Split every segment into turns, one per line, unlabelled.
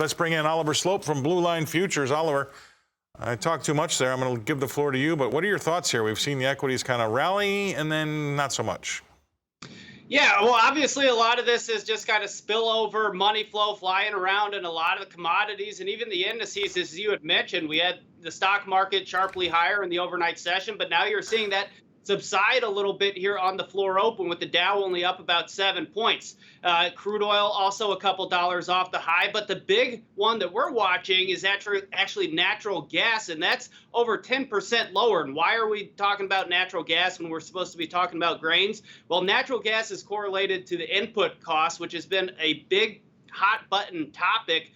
Let's bring in Oliver Sloup from Blue Line Futures. Oliver, I talked too much there. I'm going to give the floor to you, but what are your thoughts here? We've seen the equities kind of rally and then not so much.
Yeah, well, obviously, a lot of this is just kind of spillover money flow flying around in a lot of the commodities and even the indices, as you had mentioned. We had the stock market sharply higher in the overnight session, but now you're seeing that subside a little bit here on the floor open with the Dow only up about 7 points. Crude oil also a couple dollars off the high, but the big one that we're watching is actually natural gas, and that's over 10% lower. And why are we talking about natural gas when we're supposed to be talking about grains? Well, natural gas is correlated to the input cost, which has been a big hot button topic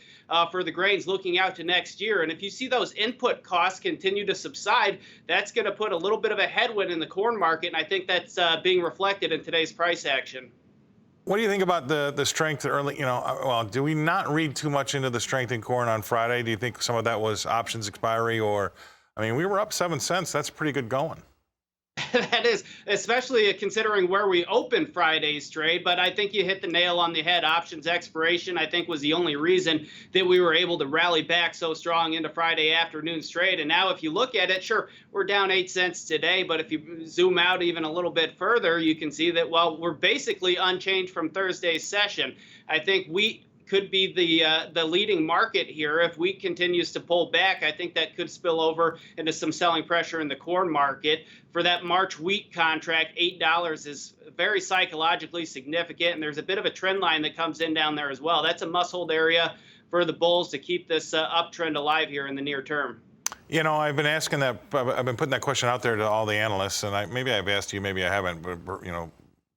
for the grains looking out to next year. And if you see those input costs continue to subside, that's going to put a little bit of a headwind in the corn market. And I think that's being reflected in today's price action.
What do you think about the strength early? Well, do we not read too much into the strength in corn on Friday? Do you think some of that was options expiry, or, we were up 7 cents. That's pretty good going.
That is, especially considering where we opened Friday's trade. But I think you hit the nail on the head. Options expiration, I think, was the only reason that we were able to rally back so strong into Friday afternoon's trade. And now if you look at it, sure, we're down 8 cents today. But if you zoom out even a little bit further, you can see that, well, we're basically unchanged from Thursday's session. I think wheat could be the leading market here. If wheat continues to pull back, I think that could spill over into some selling pressure in the corn market. For that March wheat contract, $8 is very psychologically significant, and there's a bit of a trend line that comes in down there as well. That's a must-hold area for the bulls to keep this uptrend alive here in the near term.
I've been asking that. I've been putting that question out there to all the analysts, and maybe I've asked you, maybe I haven't, but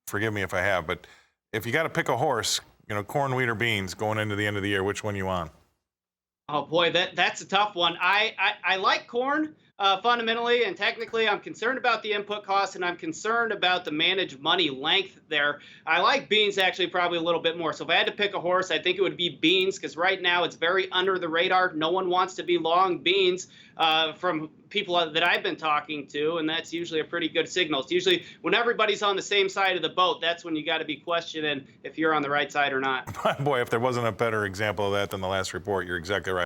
forgive me if I have. But if you got to pick a horse, corn, wheat, or beans going into the end of the year, which one you on?
Oh boy, that's a tough one. I like corn fundamentally and technically. I'm concerned about the input costs, and I'm concerned about the managed money length there. I like beans actually probably a little bit more. So if I had to pick a horse, I think it would be beans, because right now it's very under the radar. No one wants to be long beans from people that I've been talking to, and that's usually a pretty good signal. It's usually when everybody's on the same side of the boat, that's when you got to be questioning if you're on the right side or not.
Boy, if there wasn't a better example of that than the last report, you're exactly right.